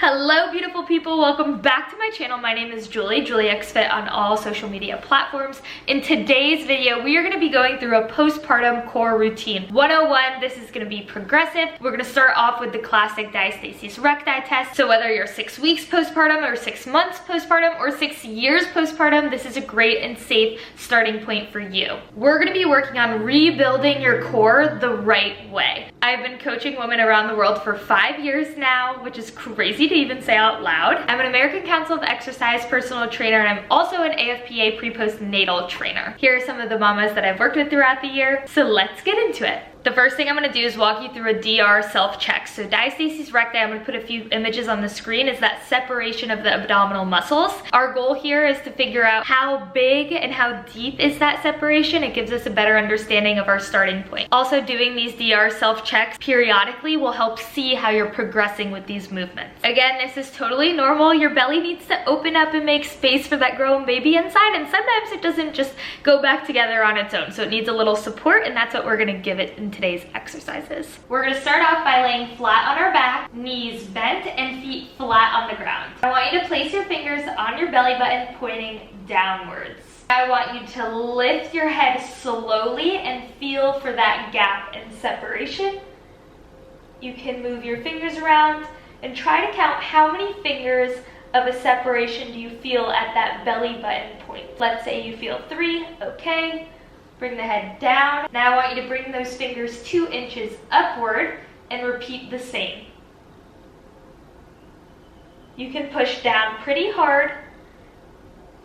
Hello beautiful people, welcome back to my channel. My name is Julie, juliexfit on all social media platforms. In today's video, we are going to be going through a postpartum core routine 101. This is going to be progressive. We're going to start off with the classic Diastasis Recti test. So whether you're 6 weeks postpartum or 6 months postpartum or 6 years postpartum, this is a great and safe starting point for you. We're going to be working on rebuilding your core the right way. I've been coaching women around the world for 5 years now, which is crazy to even say out loud. I'm an American Council of Exercise personal trainer, and I'm also an AFPA pre-postnatal trainer. Here are some of the mamas that I've worked with throughout the year, so let's get into it. The first thing I'm going to do is walk you through a DR self-check. So Diastasis Recti, I'm going to put a few images on the screen, is that separation of the abdominal muscles. Our goal here is to figure out how big and how deep is that separation. It gives us a better understanding of our starting point. Also, doing these DR self-checks periodically will help see how you're progressing with these movements. Again, this is totally normal. Your belly needs to open up and make space for that growing baby inside, and sometimes it doesn't just go back together on its own. So it needs a little support, and that's what we're going to give it in today's exercises. We're going to start off by laying flat on our back, knees bent, and feet flat on the ground. I want you to place your fingers on your belly button, pointing downwards. I want you to lift your head slowly and feel for that gap and separation. You can move your fingers around and try to count how many fingers of a separation do you feel at that belly button point. Let's say you feel 3, okay. Bring the head down. Now I want you to bring those fingers 2 inches upward and repeat the same. You can push down pretty hard.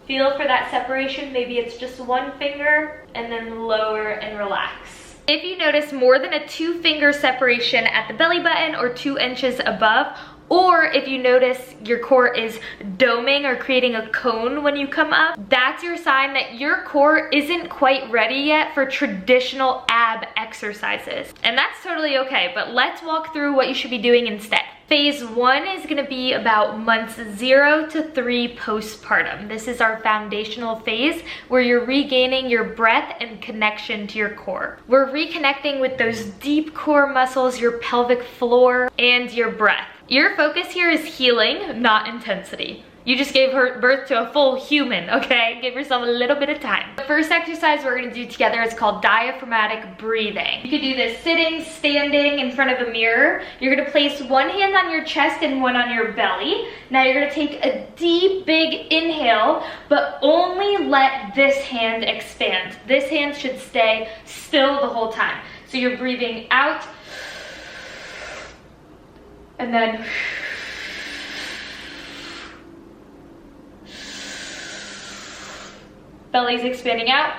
Feel for that separation. Maybe it's just 1 finger, and then lower and relax. If you notice more than a 2-finger separation at the belly button or 2 inches above, or if you notice your core is doming or creating a cone when you come up, that's your sign that your core isn't quite ready yet for traditional ab exercises. And that's totally okay, but let's walk through what you should be doing instead. Phase 1 is going to be about months 0 to 3 postpartum. This is our foundational phase where you're regaining your breath and connection to your core. We're reconnecting with those deep core muscles, your pelvic floor, and your breath. Your focus here is healing, not intensity. You just gave birth to a full human, okay? Give yourself a little bit of time. The first exercise we're gonna do together is called diaphragmatic breathing. You could do this sitting, standing in front of a mirror. You're gonna place 1 hand on your chest and 1 on your belly. Now you're gonna take a deep, big inhale, but only let this hand expand. This hand should stay still the whole time. So you're breathing out, and then belly's expanding out,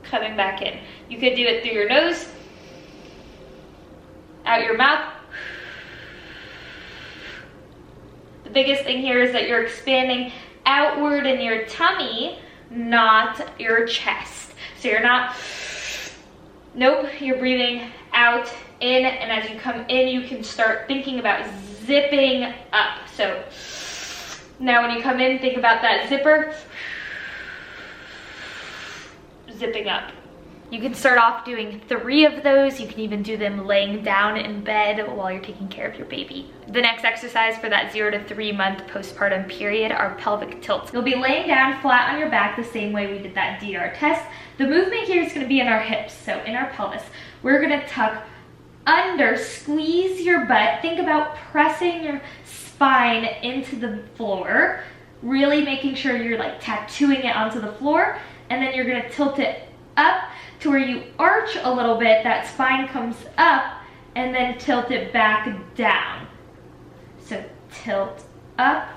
coming back in. You could do it through your nose, out your mouth. The biggest thing here is that you're expanding outward in your tummy, not your chest. So you're not, nope, you're breathing out, in, and as you come in, you can start thinking about zipping up. So now when you come in, think about that zipper, zipping up. You can start off doing 3 of those. You can even do them laying down in bed while you're taking care of your baby. The next exercise for that 0 to 3 month postpartum period are pelvic tilts. You'll be laying down flat on your back the same way we did that DR test. The movement here is gonna be in our hips, so in our pelvis. We're gonna tuck under, squeeze your butt. Think about pressing your spine into the floor, really making sure you're like tattooing it onto the floor, and then you're gonna tilt it up to where you arch a little bit, that spine comes up, and then tilt it back down. So tilt up,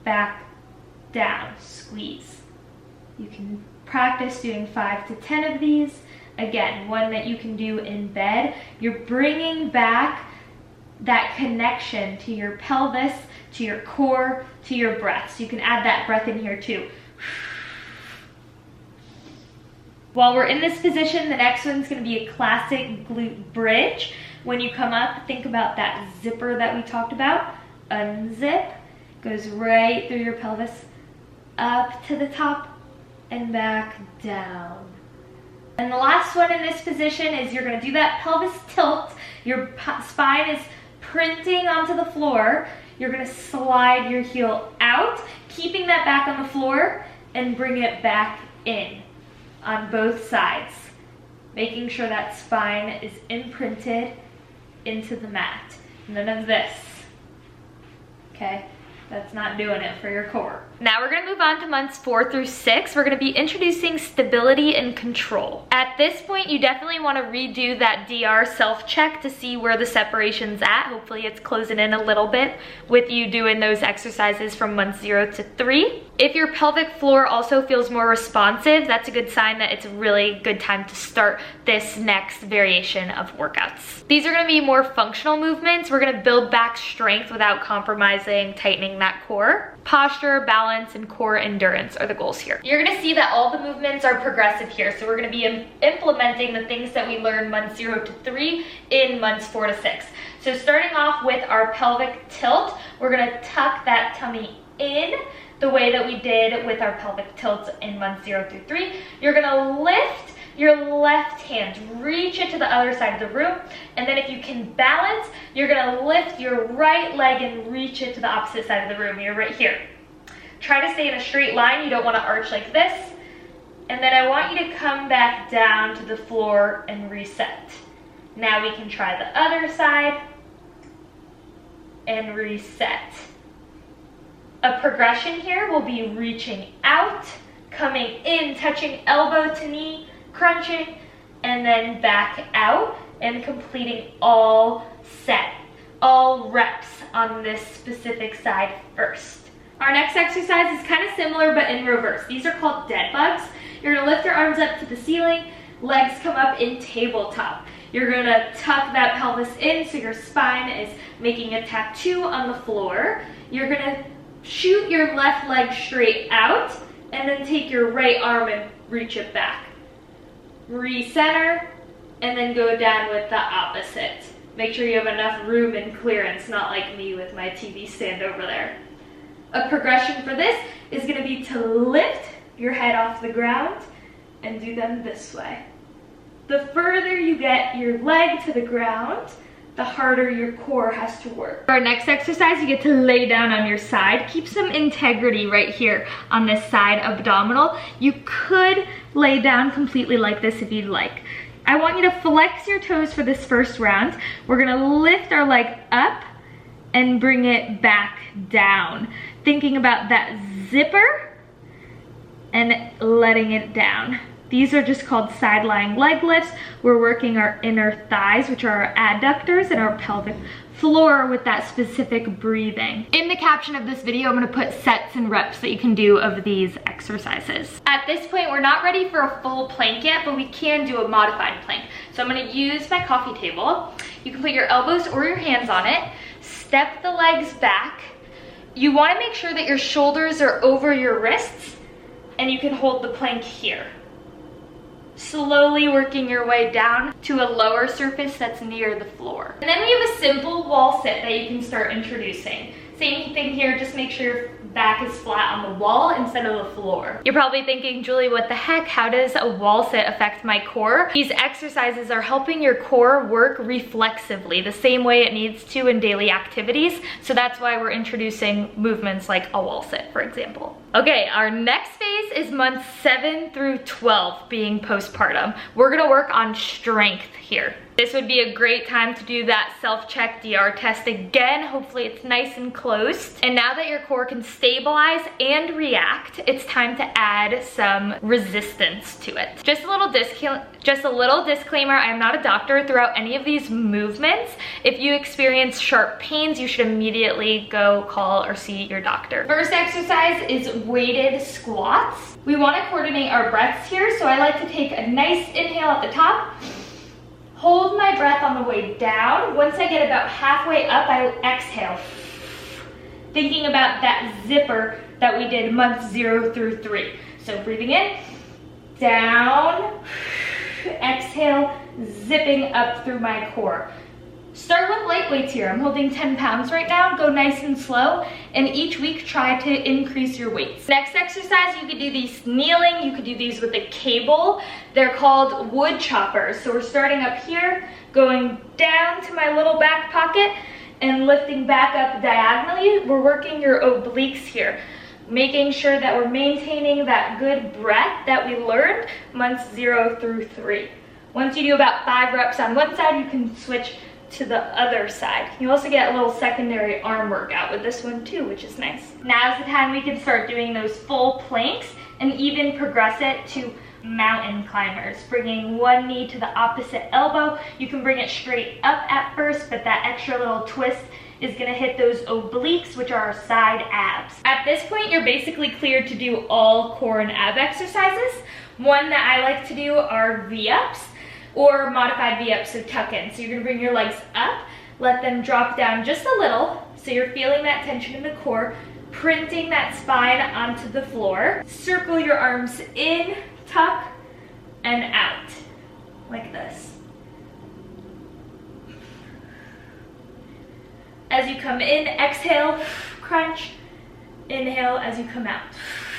back down, squeeze. You can practice doing 5 to 10 of these. Again, one that you can do in bed. You're bringing back that connection to your pelvis, to your core, to your breath. So you can add that breath in here too. While we're in this position, the next one's gonna be a classic glute bridge. When you come up, think about that zipper that we talked about. Unzip, goes right through your pelvis, up to the top and back down. And the last one in this position is you're gonna do that pelvis tilt. Your spine is printing onto the floor, you're gonna slide your heel out, keeping that back on the floor, and bring it back in on both sides, making sure that spine is imprinted into the mat. None of this, okay? That's not doing it for your core. Now we're gonna move on to months 4 through 6. We're gonna be introducing stability and control. At this point, you definitely wanna redo that DR self-check to see where the separation's at. Hopefully it's closing in a little bit with you doing those exercises from months 0 to 3. If your pelvic floor also feels more responsive, that's a good sign that it's a really good time to start this next variation of workouts. These are gonna be more functional movements. We're gonna build back strength without compromising, tightening that core. Posture, balance, and core endurance are the goals here. You're gonna see that all the movements are progressive here. So we're gonna be implementing the things that we learned months 0 to 3 in months 4 to 6. So starting off with our pelvic tilt, we're gonna tuck that tummy in the way that we did with our pelvic tilts in months 0 through 3. You're gonna lift your left hand, reach it to the other side of the room, and then if you can balance, you're gonna lift your right leg and reach it to the opposite side of the room. You're right here. Try to stay in a straight line. You don't wanna arch like this. And then I want you to come back down to the floor and reset. Now we can try the other side and reset. A progression here will be reaching out, coming in, touching elbow to knee, crunching, and then back out and completing all reps on this specific side first. Our next exercise is kind of similar but in reverse. These are called dead bugs. You're gonna lift your arms up to the ceiling, legs come up in tabletop. You're gonna tuck that pelvis in so your spine is making a tattoo on the floor. You're gonna shoot your left leg straight out and then take your right arm and reach it back. Recenter, and then go down with the opposite. Make sure you have enough room and clearance, not like me with my TV stand over there. A progression for this is going to be to lift your head off the ground and do them this way. The further you get your leg to the ground, the harder your core has to work. For our next exercise, you get to lay down on your side. Keep some integrity right here on this side abdominal. You could lay down completely like this if you'd like. I want you to flex your toes for this first round. We're gonna lift our leg up and bring it back down. Thinking about that zipper and letting it down. These are just called side lying leg lifts. We're working our inner thighs, which are our adductors, and our pelvic floor with that specific breathing. In the caption of this video, I'm gonna put sets and reps that you can do of these exercises. At this point, we're not ready for a full plank yet, but we can do a modified plank. So I'm gonna use my coffee table. You can put your elbows or your hands on it, step the legs back. You wanna make sure that your shoulders are over your wrists, and you can hold the plank here. Slowly working your way down to a lower surface that's near the floor. And then we have a simple wall sit that you can start introducing. Same thing here, just make sure your back is flat on the wall instead of the floor. You're probably thinking, Julie, what the heck? How does a wall sit affect my core? These exercises are helping your core work reflexively, the same way it needs to in daily activities. So that's why we're introducing movements like a wall sit, for example. Okay, our next phase is months 7 through 12 being postpartum. We're gonna work on strength here. This would be a great time to do that self-check DR test again. Hopefully it's nice and closed. And now that your core can stabilize and react, it's time to add some resistance to it. Just a little disclaimer, I am not a doctor. Throughout any of these movements, if you experience sharp pains, you should immediately go call or see your doctor. First exercise is weighted squats. We want to coordinate our breaths here, so I like to take a nice inhale at the top, hold my breath on the way down. Once I get about halfway up, I exhale. Thinking about that zipper that we did months 0 through 3. So breathing in, down, exhale, zipping up through my core. Start with light weights here. I'm holding 10 pounds right now. Go nice and slow, and each week try to increase your weights. Next exercise, you could do these kneeling. You could do these with a cable. They're called wood choppers. So we're starting up here, going down to my little back pocket, and lifting back up diagonally. We're working your obliques here, making sure that we're maintaining that good breath that we learned months 0 through 3. Once you do about 5 reps on one side, you can switch to the other side. You also get a little secondary arm workout with this one too, which is nice. Now's the time we can start doing those full planks and even progress it to mountain climbers, bringing one knee to the opposite elbow. You can bring it straight up at first, but that extra little twist is gonna hit those obliques, which are our side abs. At this point, you're basically cleared to do all core and ab exercises. One that I like to do are V-ups, or modified V-ups, so tuck in. So you're gonna bring your legs up, let them drop down just a little, so you're feeling that tension in the core, printing that spine onto the floor. Circle your arms in, tuck, and out, like this. As you come in, exhale, crunch, inhale as you come out.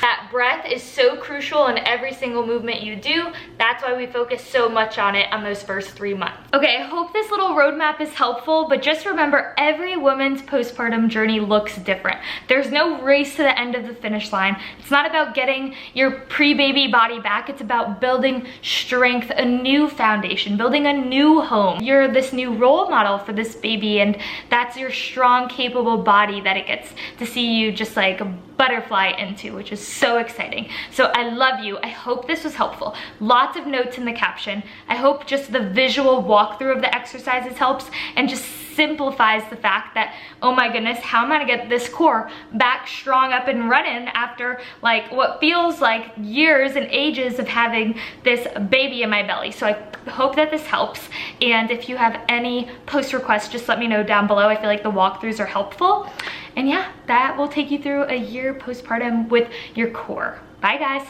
That breath is so crucial in every single movement you do. That's why we focus so much on it on those first 3 months. Okay, I hope this little roadmap is helpful, but just remember, every woman's postpartum journey looks different. There's no race to the end of the finish line. It's not about getting your pre-baby body back. It's about building strength, a new foundation, building a new home. You're this new role model for this baby, and that's your strong, capable body that it gets to see you just like butterfly into, which is so exciting. So I love you. I hope this was helpful. Lots of notes in the caption. I hope just the visual walkthrough of the exercises helps and just simplifies the fact that, oh my goodness, how am I gonna get this core back strong, up and running after like what feels like years and ages of having this baby in my belly. So I hope that this helps. And if you have any post requests, just let me know down below. I feel like the walkthroughs are helpful. And yeah, that will take you through a year postpartum with your core. Bye guys.